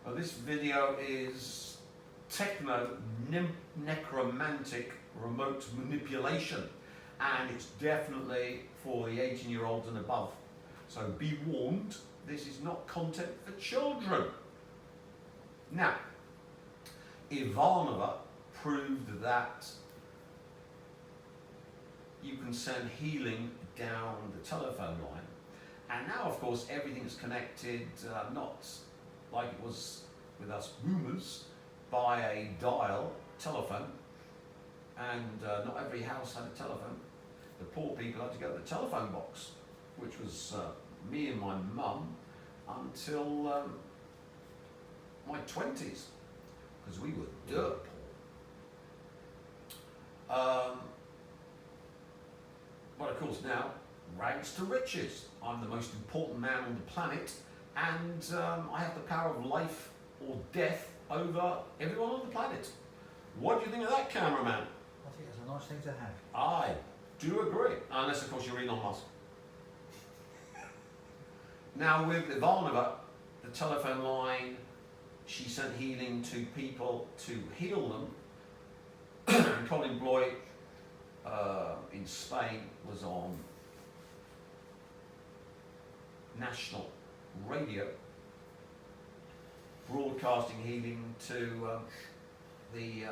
Well, this video is Techno-Necromantic remote manipulation, and it's definitely for the 18-year-olds and above. So be warned, this is not content for children. Now, Ivanova proved that you can send healing down the telephone line, and now of course everything is connected, not like it was with us boomers, by a dial telephone, and not every house had a telephone. The poor people had to go to the telephone box, which was me and my mum until my 20s, because we were dirt poor. But of course now, rags to riches. I'm the most important man on the planet, and I have the power of life or death over everyone on the planet. What do you think of that, cameraman? I think it's a nice thing to have. I do agree, unless of course you're Elon Musk. Now with Ivanova, the telephone line, she sent healing to people to heal them. And Colin Bloy in Spain was on national radio broadcasting healing to the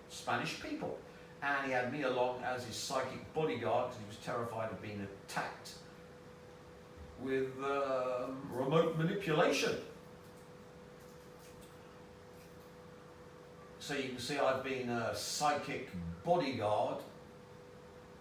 Spanish people, and he had me along as his psychic bodyguard because he was terrified of being attacked with remote manipulation. So you can see I've been a psychic bodyguard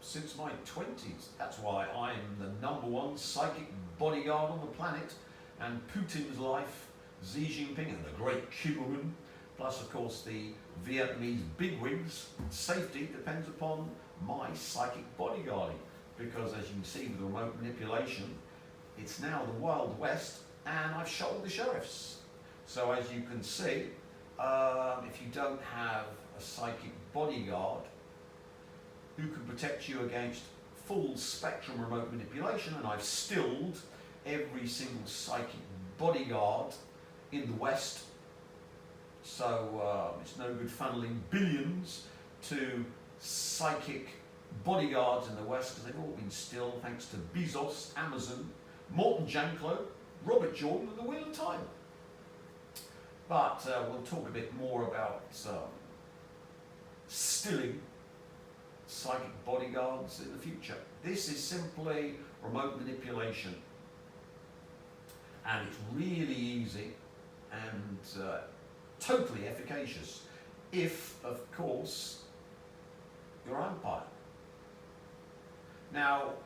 since my 20s. That's why I'm the #1 psychic bodyguard on the planet, and Putin's life, Xi Jinping and the great Kim Jong-un, plus of course the Vietnamese bigwigs, safety depends upon my psychic bodyguarding, because as you can see with the remote manipulation, it's now the Wild West, and I've shot all the sheriffs. So as you can see, if you don't have a psychic bodyguard who can protect you against full spectrum remote manipulation, and I've stilled every single psychic bodyguard in the West, so it's no good funneling billions to psychic bodyguards in the West, because they've all been stilled thanks to Bezos, Amazon, Morton Janklow, Robert Jordan and the Wheel of Time. But we'll talk a bit more about stilling psychic bodyguards in the future. This is simply remote manipulation, and it's really easy and totally efficacious if, of course, you're umpire. Now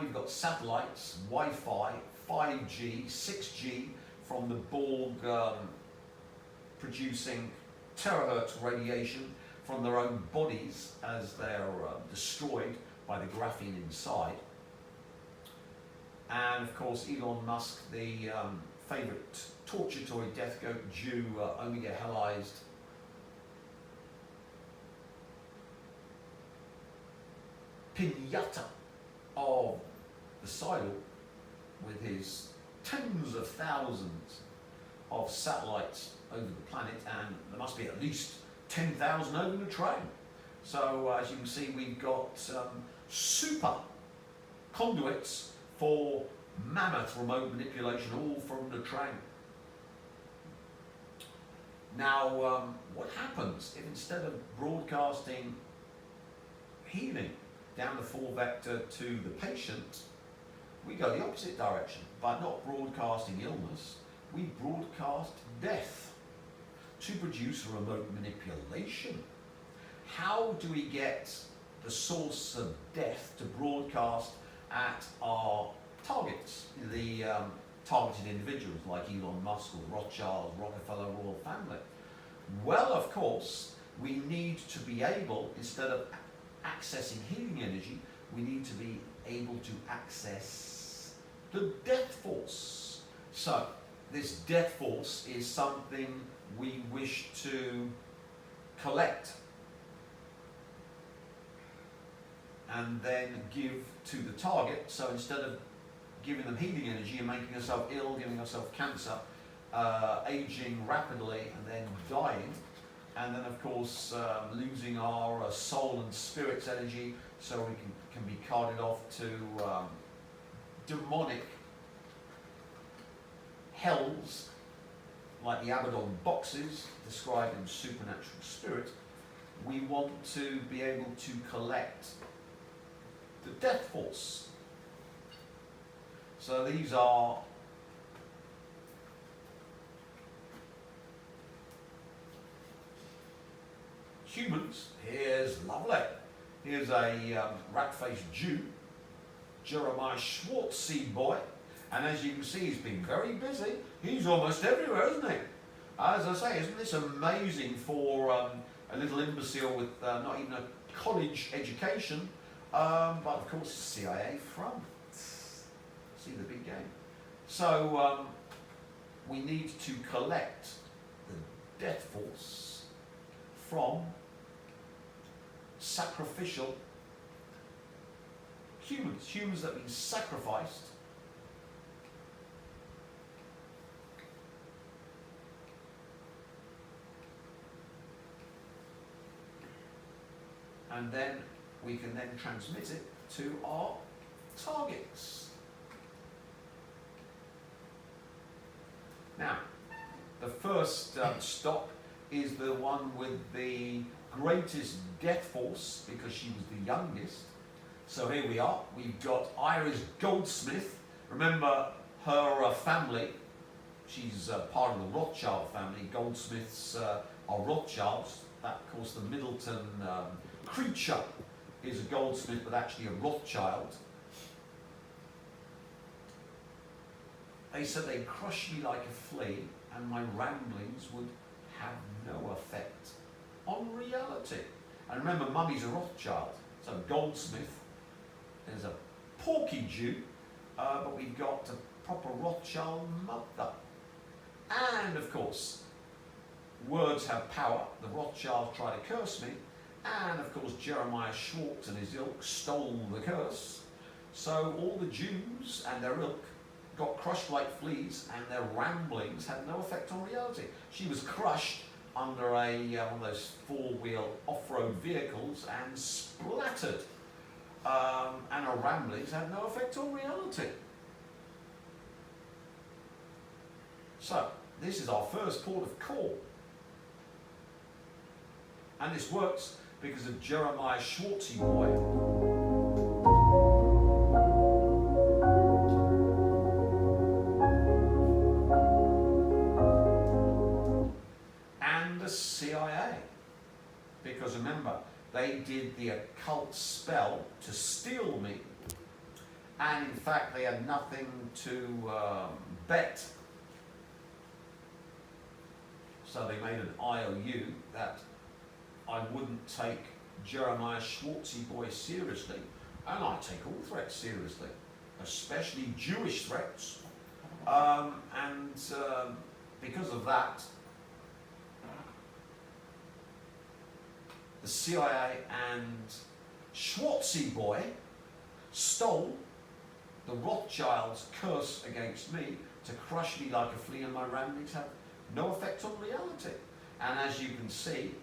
we've got satellites, Wi-Fi, 5G, 6G from the Borg producing terahertz radiation from their own bodies as they're destroyed by the graphene inside. And of course Elon Musk, the favourite torture toy death goat Jew, only get hellized pinata of the Sidle with his tens of thousands of satellites over the planet, and there must be at least 10,000 over the train. So as you can see, we've got super conduits for mammoth remote manipulation, all from the train. Now what happens if instead of broadcasting healing down the 4-vector to the patient, we go the opposite direction? By not broadcasting illness, we broadcast death to produce remote manipulation. How do we get the source of death to broadcast at our targets, the targeted individuals like Elon Musk or Rothschild, Rockefeller, royal family? Well, of course, we need to be able, instead of accessing healing energy, we need to be able to access the death force. So this death force is something we wish to collect and then give to the target. So instead of giving them healing energy and making yourself ill, giving yourself cancer, aging rapidly and then dying, and then of course losing our soul and spirit's energy, so we can be carted off to demonic hells like the Abaddon boxes described in Supernatural Spirit. We want to be able to collect the death force. So these are humans. Here's lovely. Here's a rat-faced Jew, Jeremiah Schwartzy boy, and as you can see, he's been very busy. He's almost everywhere, isn't he? As I say, isn't this amazing for a little imbecile with not even a college education, but of course CIA front. See the big game. So we need to collect the death force from sacrificial humans that have been sacrificed and then we can then transmit it to our targets. Now, the first stop is the one with the greatest death force, because she was the youngest. So here we are. We've got Iris Goldsmith. Remember her family. She's part of the Rothschild family. Goldsmiths are Rothschilds. That, of course, the Middleton creature is a Goldsmith, but actually a Rothschild. They said they'd crush me like a flea, and my ramblings would have no effect on reality. And remember, Mummy's a Rothschild, so Goldsmith is a porky Jew, but we've got a proper Rothschild mother. And of course, words have power. The Rothschilds try to curse me, and of course Jeremiah Schwartz and his ilk stole the curse. So all the Jews and their ilk got crushed like fleas, and their ramblings had no effect on reality. She was crushed under one of those four-wheel off-road vehicles and splattered, and her ramblings had no effect on reality. So this is our first port of call, and this works because of Jeremiah Schwartzy boy. CIA, because remember, they did the occult spell to steal me, and in fact they had nothing to bet, so they made an IOU that I wouldn't take Jeremiah Schwartzy boy seriously, and I take all threats seriously, especially Jewish threats, and because of that, the CIA and Schwartzy boy stole the Rothschilds' curse against me to crush me like a flea, and my ramblings have no effect on reality. And as you can see,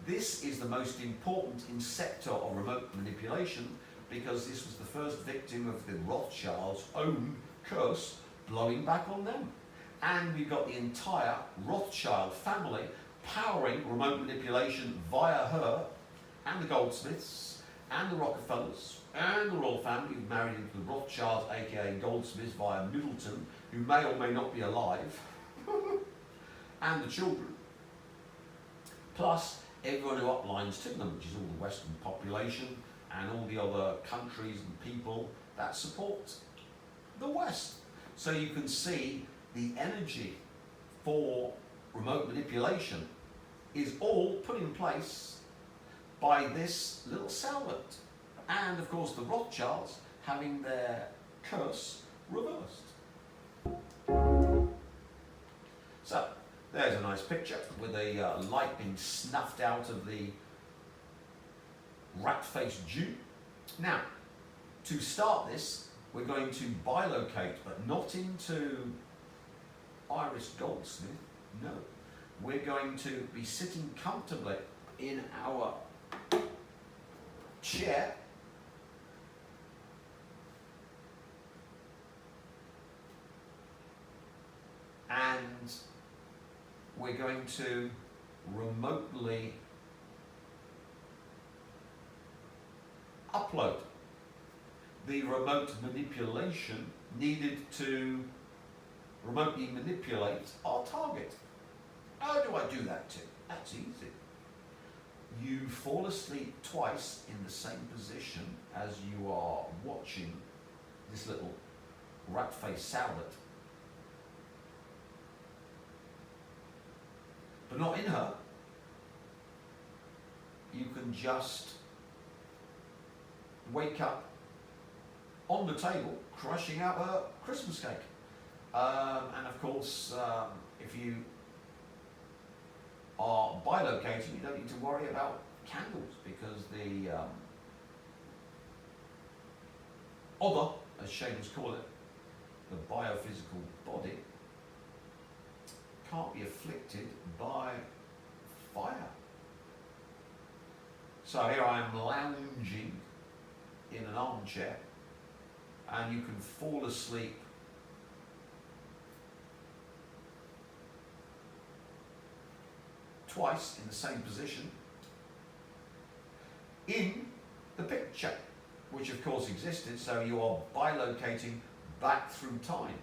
this is the most important in sector of remote manipulation, because this was the first victim of the Rothschilds' own curse blowing back on them. And we've got the entire Rothschild family powering remote manipulation via her, and the Goldsmiths, and the Rockefellers, and the royal family who married into the Rothschilds, aka Goldsmiths, via Middleton, who may or may not be alive, and the children, plus everyone who uplines to them, which is all the Western population, and all the other countries and people that support the West. So you can see the energy for remote manipulation is all put in place by this little salvant, and of course the Rothschilds having their curse reversed. So there's a nice picture with a light being snuffed out of the rat-faced Jew. Now, to start this, we're going to bilocate, but not into Iris Goldsmith? No. We're going to be sitting comfortably in our chair. And we're going to remotely upload the remote manipulation needed to remotely manipulate our target. How do I do that, Tim? That's easy. You fall asleep twice in the same position as you are watching this little rat-faced Sowlet. But not in her. You can just wake up on the table crushing out her Christmas cake. And of course, if you are bilocating, you don't need to worry about candles, because the other, as Shaman's call it, the biophysical body, can't be afflicted by fire. So here I am lounging in an armchair, and you can fall asleep twice in the same position in the picture, which of course existed, so you are bilocating back through time.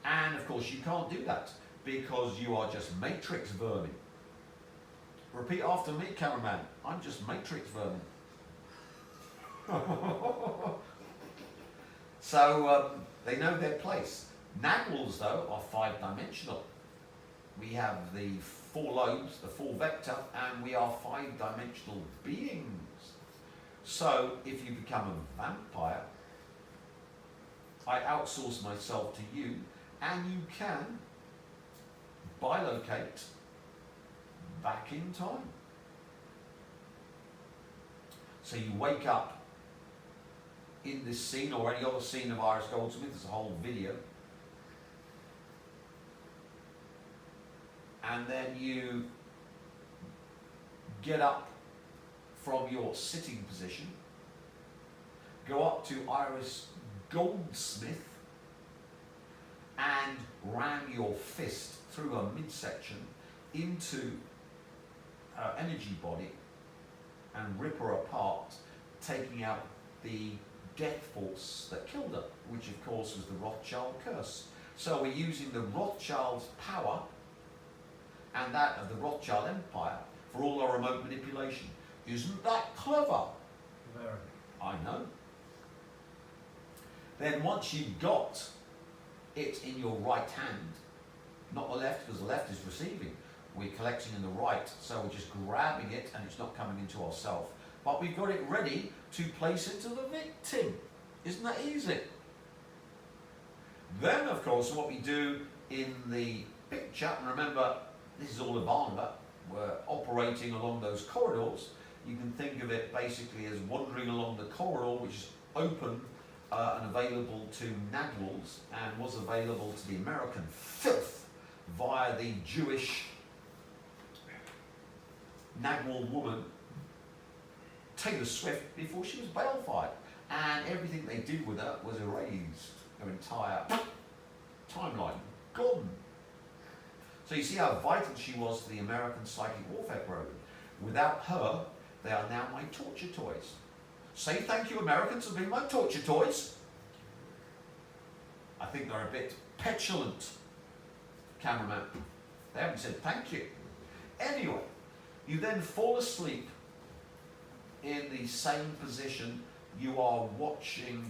And of course you can't do that because you are just matrix vermin. Repeat after me, cameraman. I'm just matrix vermin. So they know their place. Nagwals, though, are 5-dimensional. We have the 4 lobes, the 4 vector, and we are 5-dimensional beings. So if you become a vampire, I outsource myself to you, and you can bilocate back in time. So you wake up in this scene or any other scene of Iris Goldsmith. There's a whole video. And then you get up from your sitting position, go up to Iris Goldsmith and ram your fist through her midsection into her energy body and rip her apart, taking out the death force that killed her, which of course was the Rothschild curse. So we're using the Rothschild's power and that of the Rothschild Empire for all our remote manipulation. Isn't that clever? Very. I know. Then once you've got it in your right hand, not the left, because the left is receiving, we're collecting in the right, so we're just grabbing it and it's not coming into ourself. But we've got it ready to place into the victim. Isn't that easy? Then, of course, what we do in the picture, and remember, this is all Ivana, we're operating along those corridors. You can think of it basically as wandering along the corridor, which is open and available to Nagwals, and was available to the American filth via the Jewish Nagwal woman, Taylor Swift, before she was balefire. And everything they did with her was erased. Her entire timeline gone. So you see how vital she was to the American psychic warfare program. Without her, they are now my torture toys. Say thank you, Americans, for being my torture toys. I think they're a bit petulant, cameraman. They haven't said thank you. Anyway, you then fall asleep in the same position you are watching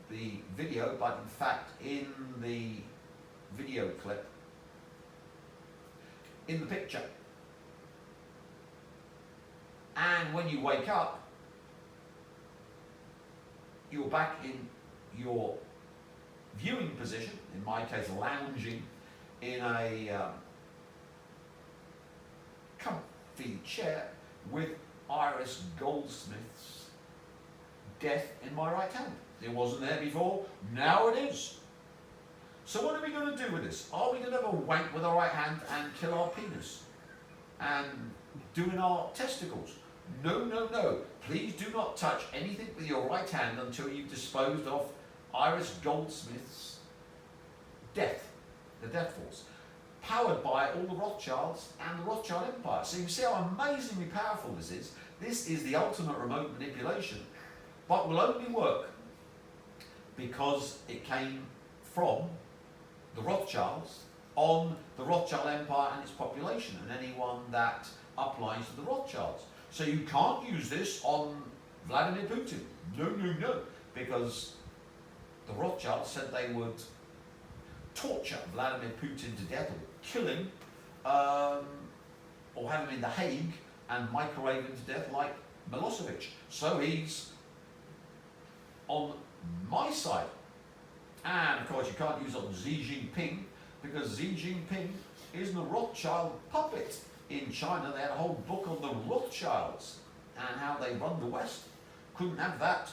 the video, but in fact in the video clip, in the picture. And when you wake up, you're back in your viewing position, in my case lounging in a comfy chair with Iris Goldsmith's death in my right hand. It wasn't there before, now it is. So what are we going to do with this? Are we going to have a wank with our right hand and kill our penis? And do in our testicles? No, no, no. Please do not touch anything with your right hand until you've disposed of Iris Goldsmith's death, the death force, powered by all the Rothschilds and the Rothschild Empire. So you can see how amazingly powerful this is. This is the ultimate remote manipulation, but will only work because it came from the Rothschilds on the Rothschild Empire and its population, and anyone that uplines to the Rothschilds. So you can't use this on Vladimir Putin. No, no, no, because the Rothschilds said they would torture Vladimir Putin to death, or kill him, or have him in The Hague and microwave him to death like Milosevic. So he's on my side. And of course you can't use it on Xi Jinping, because Xi Jinping is the Rothschild puppet. In China they had a whole book on the Rothschilds and how they run the West. Couldn't have that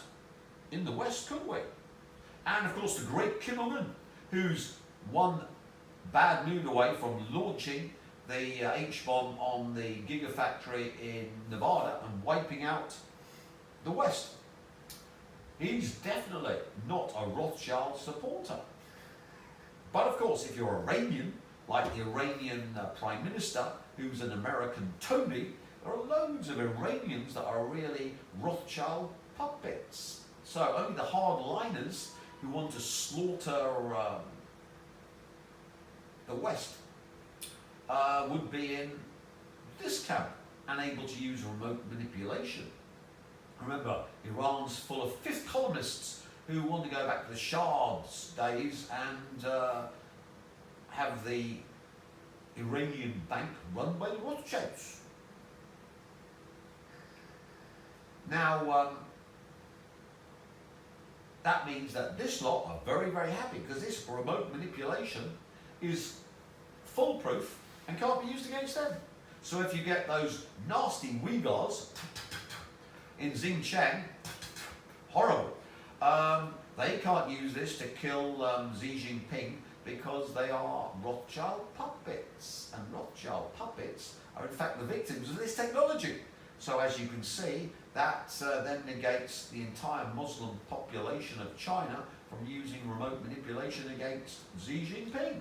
in the West, could we? And of course the great Kim Jong-un, who's one bad mood away from launching the H-bomb on the Gigafactory in Nevada and wiping out the West. He's definitely not a Rothschild supporter. But of course, if you're Iranian, like the Iranian Prime Minister, who's an American toady, there are loads of Iranians that are really Rothschild puppets. So only the hardliners who want to slaughter the West would be in this camp and able to use remote manipulation. Remember, Iran's full of fifth columnists who want to go back to the Shah's days and have the Iranian bank run by the Rothschilds. Now, that means that this lot are very, very happy, because this remote manipulation is foolproof and can't be used against them. So if you get those nasty Uyghurs in Xinjiang, horrible, they can't use this to kill Xi Jinping, because they are Rothschild puppets, and Rothschild puppets are in fact the victims of this technology. So as you can see, that then negates the entire Muslim population of China from using remote manipulation against Xi Jinping.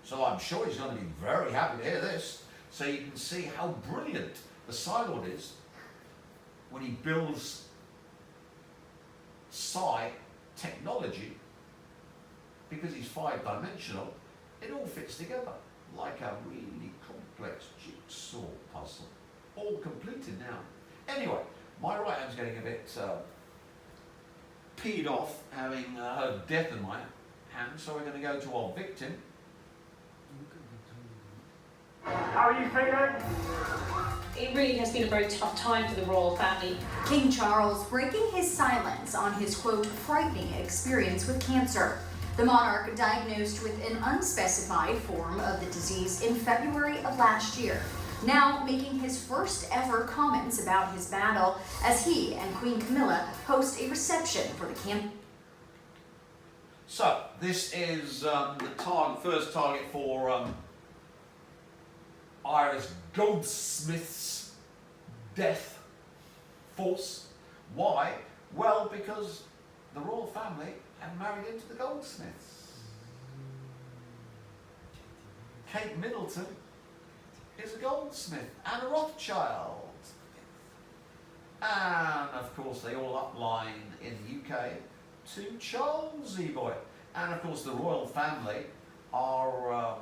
So I'm sure he's going to be very happy to hear this. So you can see how brilliant the Psylord is when he builds psi technology, because he's five-dimensional. It all fits together like a really complex jigsaw puzzle, all completed now. Anyway, my right hand's getting a bit peed off, having heard death in my hand, so we're going to go to our victim. How are you feeling? It really has been a very tough time for the royal family. King Charles breaking his silence on his, quote, frightening experience with cancer. The monarch diagnosed with an unspecified form of the disease in February of last year, now making his first ever comments about his battle as he and Queen Camilla host a reception for the camp. So, this is the first target for Iris Goldsmith's death force. Why? Well, because the royal family had married into the Goldsmiths. Kate Middleton is a Goldsmith and a Rothschild. And of course they all upline in the UK to Charlesy boy. And of course the royal family are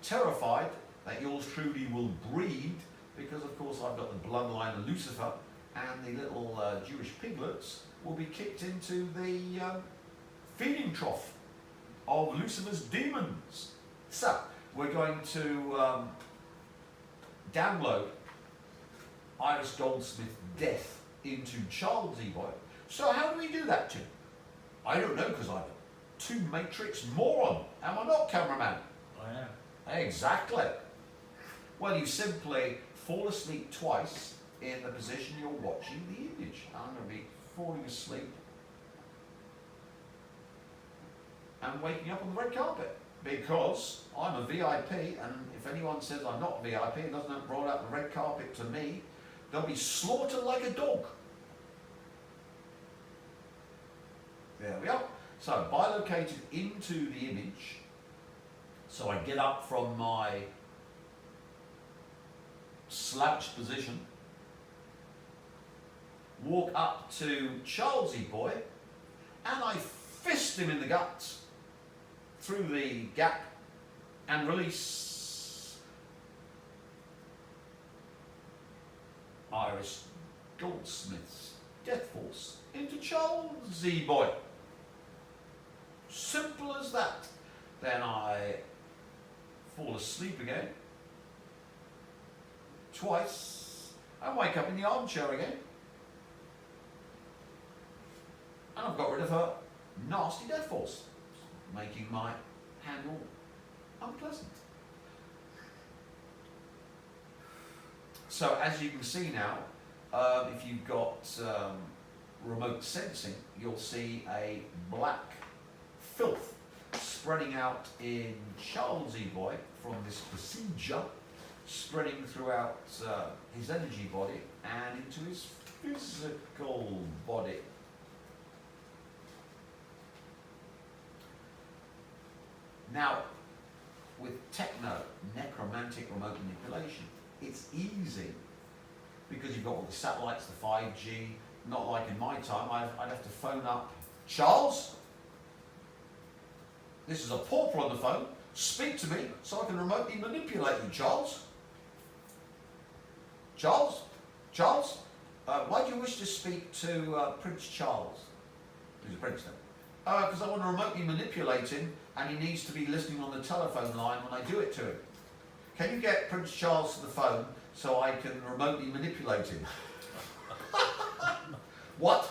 terrified that yours truly will breed, because of course I've got the bloodline of Lucifer, and the little Jewish piglets will be kicked into the feeding trough of Lucifer's demons. So we're going to download Iris Goldsmith's death into Charlesy boy. So how do we do that, Tim? I don't know, because I'm a two matrix moron. Am I not, cameraman? I am. Exactly. Well, you simply fall asleep twice in the position you're watching the image. I'm going to be falling asleep and waking up on the red carpet. Because I'm a VIP, and if anyone says I'm not VIP and doesn't have brought out the red carpet to me, they'll be slaughtered like a dog. There we are. So bilocated into the image. So I get up from my slouched position, walk up to Charlesy boy, and I fist him in the guts through the gap and release Irish Goldsmith's Death Force into Charlesy boy. Simple as that. Then I fall asleep again, twice, and wake up in the armchair again. And I've got rid of her nasty death force, making my handle unpleasant. So as you can see now, if you've got remote sensing, you'll see a black filth spreading out in Charlesy boy from this procedure, spreading throughout his energy body and into his physical body. Now, with Techno-Necromantic remote manipulation, it's easy because you've got all the satellites, the 5G, not like in my time, I'd have to phone up, Charles, this is a pauper on the phone, speak to me so I can remotely manipulate you, Charles. Charles, why do you wish to speak to Prince Charles? He's a prince then. Because I want to remotely manipulate him and he needs to be listening on the telephone line when I do it to him. Can you get Prince Charles to the phone so I can remotely manipulate him? What?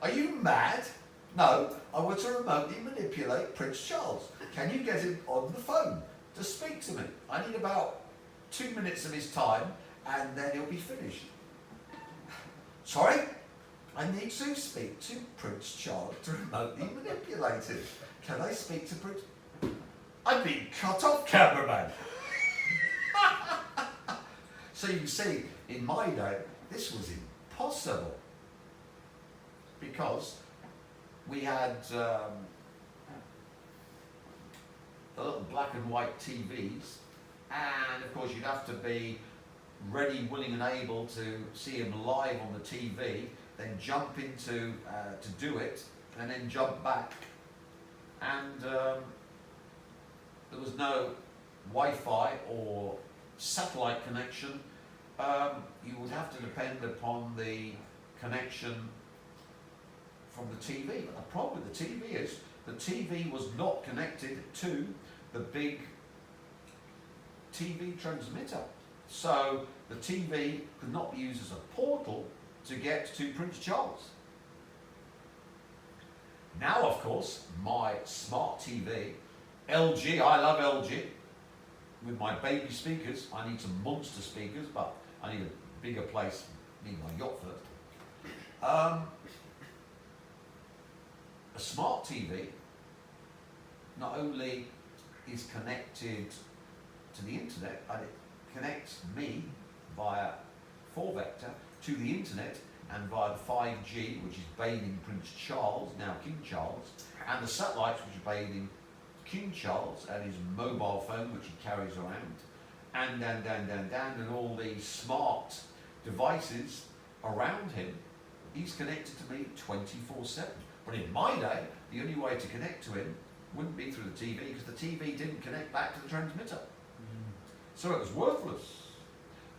Are you mad? No, I want to remotely manipulate Prince Charles. Can you get him on the phone to speak to me? I need about 2 minutes of his time and then he'll be finished. Sorry? I need to speak to Prince Charles to remotely manipulate him. Can I speak to Prince? I've been cut off, cameraman. So you can see, in my day, this was impossible. Because we had the little black and white TVs, and of course you'd have to be ready, willing and able to see him live on the TV, then jump into to do it, and then jump back. And there was no Wi-Fi or satellite connection. You would have to depend upon the connection from the TV. But the problem with the TV is the TV was not connected to the big TV transmitter. So the TV could not be used as a portal to get to Prince Charles. Now, of course, my smart TV, LG, I love LG, with my baby speakers. I need some monster speakers, but I need a bigger place, need my yacht first. A smart TV not only is connected to the internet, but it connects me via 4-vector to the internet and via the 5G, which is bathing Prince Charles, now King Charles, and the satellites, which are bathing King Charles and his mobile phone, which he carries around, and and all these smart devices around him. He's connected to me 24/7. But in my day, the only way to connect to him wouldn't be through the TV, because the TV didn't connect back to the transmitter. So it was worthless.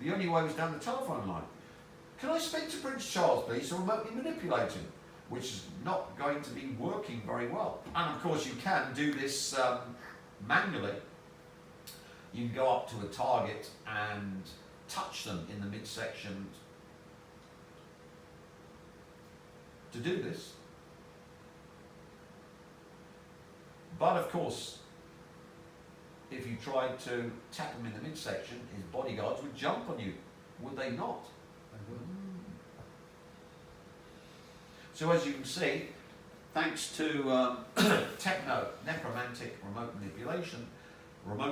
The only way was down the telephone line. Can I speak to Prince Charles, please, to remotely manipulate him? Which is not going to be working very well. And of course you can do this manually. You can go up to a target and touch them in the midsection. To do this. But of course, if you tried to tap him in the midsection, his bodyguards would jump on you, would they not? They would. So as you can see, thanks to Techno-Necromantic remote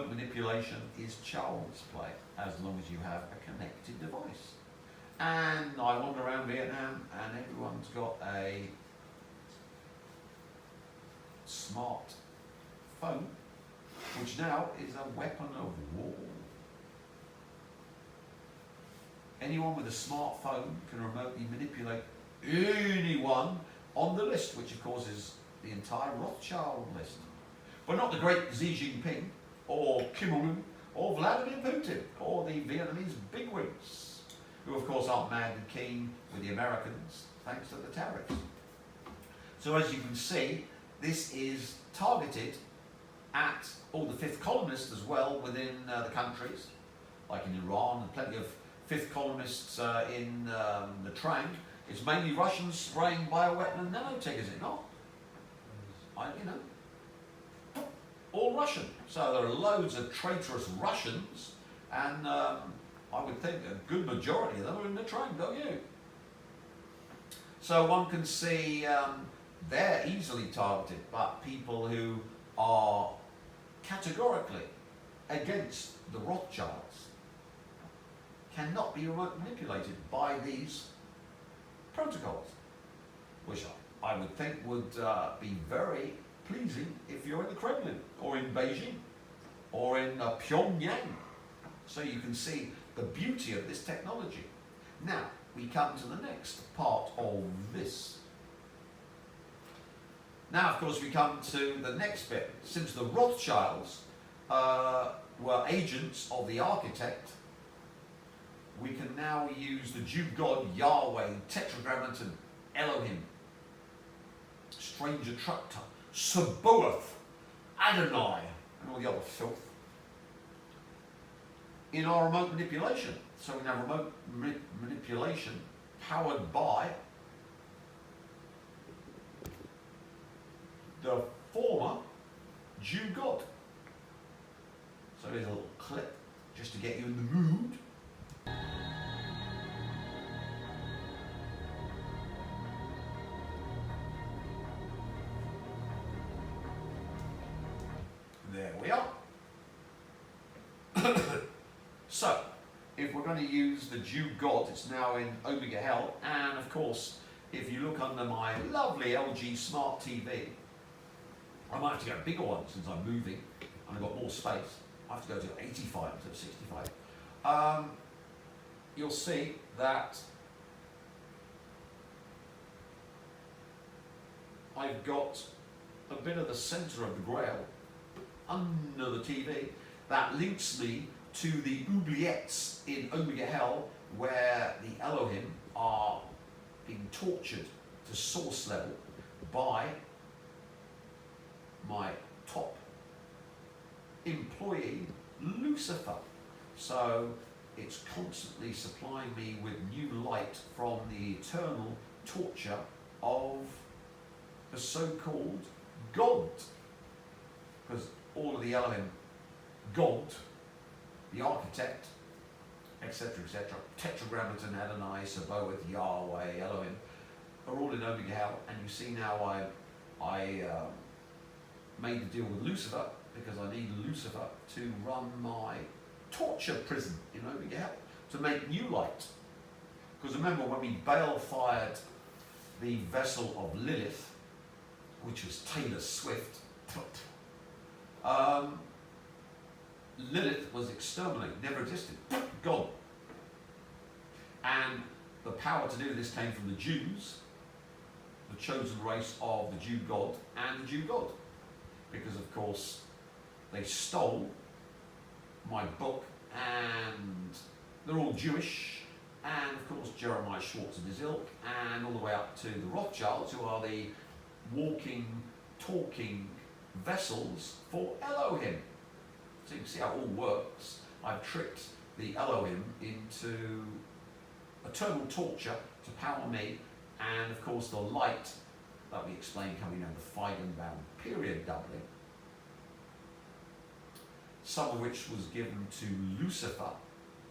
manipulation is child's play as long as you have a connected device. And I wander around Vietnam and everyone's got a smart phone, which now is a weapon of war. Anyone with a smartphone can remotely manipulate anyone on the list, which of course is the entire Rothschild list. But not the great Xi Jinping, or Kim Il-sung, or Vladimir Putin, or the Vietnamese bigwigs, who of course aren't mad and keen with the Americans, thanks to the tariffs. So as you can see, this is targeted at all the fifth columnists as well within the countries, like in Iran, and plenty of fifth columnists in the Trang. It's mainly Russians spraying bioweapon and nanotech, is it not? All Russian. So there are loads of traitorous Russians, and I would think a good majority of them are in the Trang, don't you? So one can see they're easily targeted, but people who are categorically against the Rothschilds cannot be remote manipulated by these protocols, which I would think would be very pleasing if you're in the Kremlin or in Beijing or in Pyongyang. So you can see the beauty of this technology. Now we come to the next part of this. Now, of course, we come to the next bit. Since the Rothschilds were agents of the architect, we can now use the Jew God, Yahweh, Tetragrammaton, Elohim, Stranger Tractor, Sabaoth, Adonai, and all the other filth in our remote manipulation. So we have remote manipulation powered by the former Jew God. So here's a little clip just to get you in the mood. There we are. So, if we're going to use the Jew God, it's now in Omega Hell, and of course, if you look under my lovely LG Smart TV, I might have to get a bigger one since I'm moving and I've got more space. I have to go to 85 instead of 65. You'll see that I've got a bit of the centre of the Grail under the TV that links me to the oubliettes in Omega Hell, where the Elohim are being tortured to source level by my top employee, Lucifer. So it's constantly supplying me with new light from the eternal torture of the so-called God. Because all of the Elohim, God, the architect, etc., Tetragrammaton, Adonai, Sabaoth, Yahweh, Elohim, are all in Omega Hell. And you see now I made a deal with Lucifer because I need Lucifer to run my torture prison in Omega Hell to make new light. Because remember when we bale-fired the vessel of Lilith, which was Taylor Swift, Lilith was exterminated, never existed, gone. And the power to do this came from the Jews, the chosen race of the Jew God and the Jew God. Because of course they stole my book, and they're all Jewish, and of course Jeremiah Schwartz and his ilk, and all the way up to the Rothschilds, who are the walking, talking vessels for Elohim. So you can see how it all works. I've tricked the Elohim into eternal torture to power me, and of course the light that we explained coming down the Feigenbaum period doubling, some of which was given to Lucifer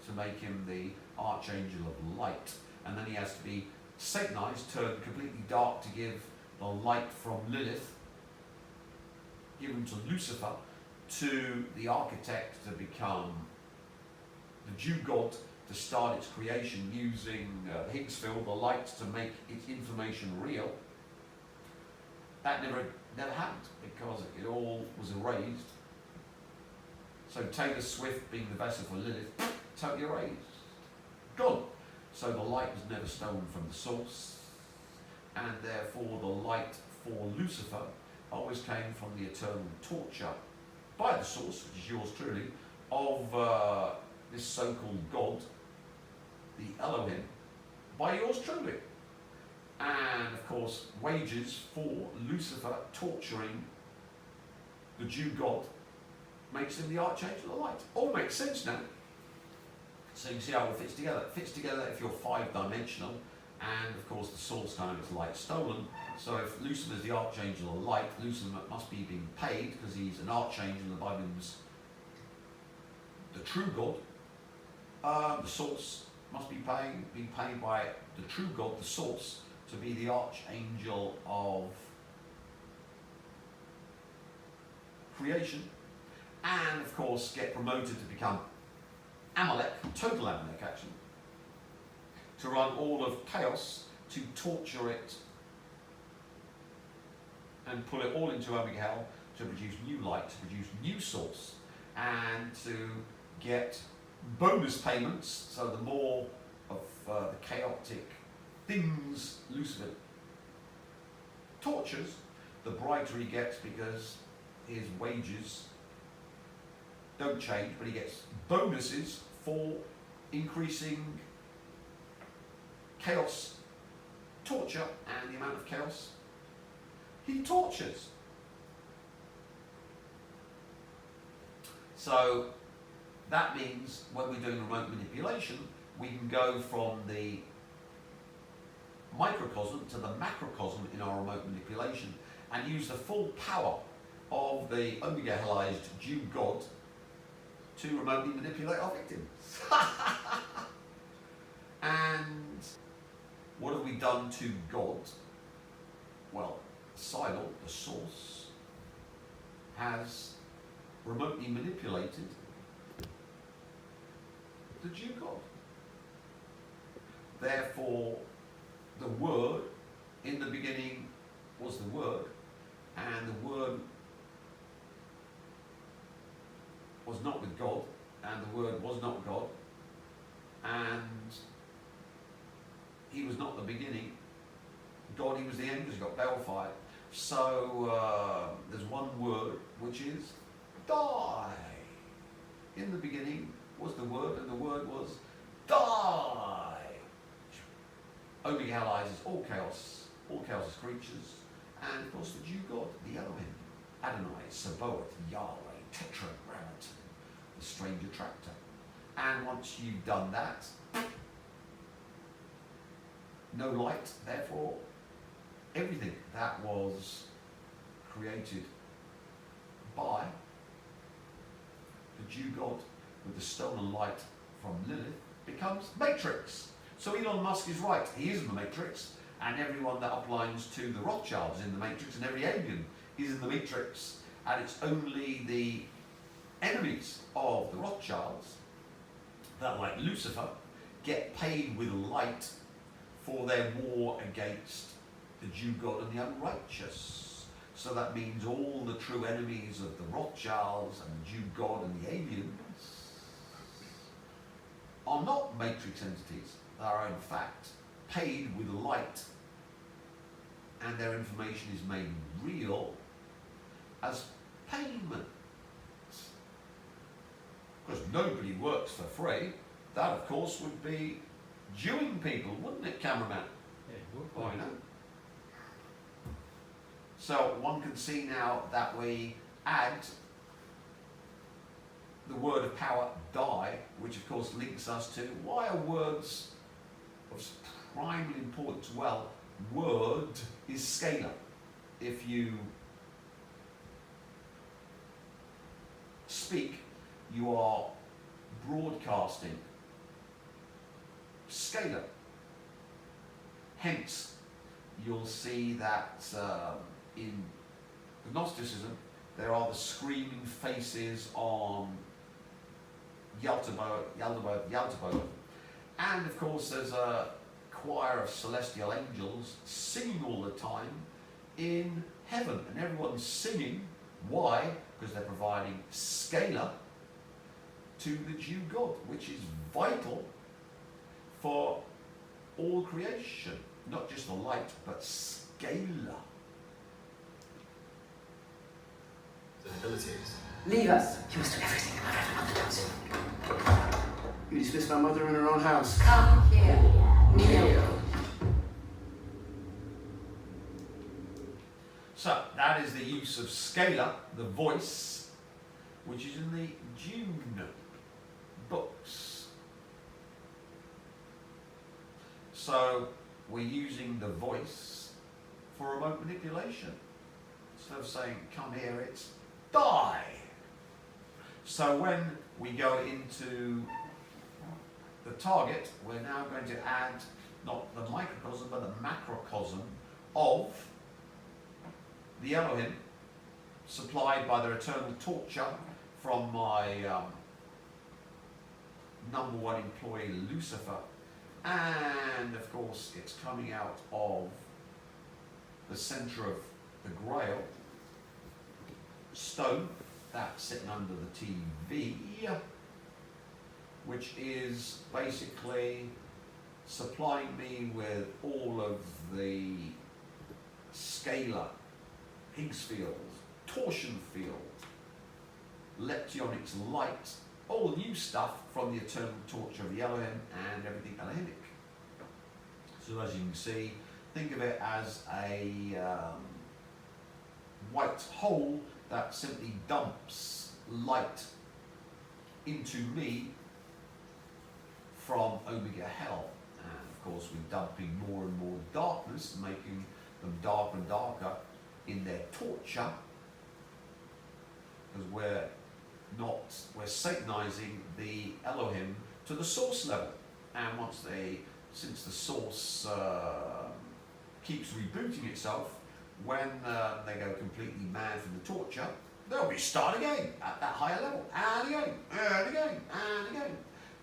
to make him the archangel of light, and then he has to be Satanized, turned completely dark to give the light from Lilith, given to Lucifer, to the architect to become the Jew god, to start its creation using the Higgs field, the light, to make its information real. That never happened because it all was erased. So Taylor Swift being the vessel for Lilith, totally erased, gone. So the light was never stolen from the source, and therefore the light for Lucifer always came from the eternal torture by the source, which is yours truly, of this so-called God, the Elohim, by yours truly. And of course, wages for Lucifer torturing the Jew God makes him the archangel of light. All makes sense now. So you can see how it fits together. It fits together if you're five-dimensional, and of course the source time is light stolen. So if Lucifer is the archangel of light, Lucifer must be being paid because he's an archangel, the Bible means the true God. The source must be being paid by the true God, the source, to be the archangel of creation, and of course get promoted to become Amalek, total Amalek actually, to run all of chaos, to torture it and put it all into Omega Hell, to produce new light, to produce new source, and to get bonus payments. So the more of the chaotic things Lucifer tortures, the brighter he gets, because his wages don't change, but he gets bonuses for increasing chaos, torture, and the amount of chaos he tortures. So that means when we're doing remote manipulation, we can go from the microcosm to the macrocosm in our remote manipulation and use the full power of the Omega Hellized Jew God to remotely manipulate our victims. And what have we done to God? Well, Sidel, the source, has remotely manipulated the Jew God. Therefore, the Word in the beginning was the Word, and the Word was not with God, and the Word was not God, and he was not the beginning. God, he was the end because he got balefire. So there's one word, which is die. In the beginning was the Word, and the Word was die. Omega Hellizes all chaos's creatures, and of course the Jew God, the Elohim, Adonai, Sabaoth, Yahweh, Tetragrammaton, the strange attractor. And once you've done that, no light, therefore everything that was created by the Jew God with the stolen light from Lilith becomes Matrix. So Elon Musk is right, he is in the Matrix, and everyone that uplines to the Rothschilds is in the Matrix, and every alien is in the Matrix, and it's only the enemies of the Rothschilds that, like Lucifer, get paid with light for their war against the Jew God and the unrighteous. So that means all the true enemies of the Rothschilds and the Jew God and the aliens are not Matrix entities. They are in fact paid with light, and their information is made real as payment. Because nobody works for free. That, of course, would be Jewing people, wouldn't it, cameraman? Yeah, it would. Oh, I know. So one can see now that we add the word of power, die, which of course links us to why are words of primary importance? Well, word is scalar. If you speak, you are broadcasting. Scalar. Hence, you'll see that in Gnosticism there are the screaming faces on Yaldabaoth. And of course there's a choir of celestial angels singing all the time in heaven, and everyone's singing. Why? Because they're providing scalar to the Jew God, which is vital for all creation, not just the light, but scalar. Abilities. Leave us. You must do everything about everyone that knows. You dismissed my mother in her own house. Come here. Kneel. So that is the use of scalar, the voice, which is in the June books. So we're using the voice for remote manipulation. Instead of saying, come here, it's die. So when we go into the target, we're now going to add not the microcosm, but the macrocosm of the Elohim, supplied by their eternal torture from my number one employee, Lucifer. And of course, it's coming out of the center of the Grail stone that's sitting under the TV, which is basically supplying me with all of the scalar, Higgs field, torsion field, leptonics light, all new stuff from the eternal torture of the Elohim and everything Elohimic. So as you can see, think of it as a white hole that simply dumps light into me from Omega Hell. And of course we're dumping more and more darkness, making them darker and darker in their torture, because we're satanizing the Elohim to the source level. And since the source keeps rebooting itself, when they go completely mad from the torture, they'll restart again at that higher level, and again, and again, and again.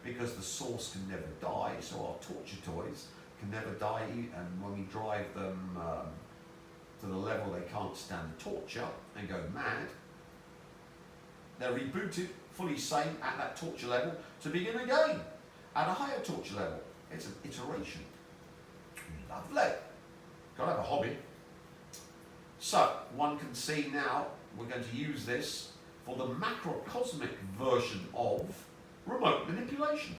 Because the source can never die, so our torture toys can never die, and when we drive them to the level they can't stand the torture and go mad, they're rebooted, fully sane at that torture level to begin again at a higher torture level. It's an iteration. Lovely. Gotta have a hobby. So, one can see now we're going to use this for the macrocosmic version of remote manipulation.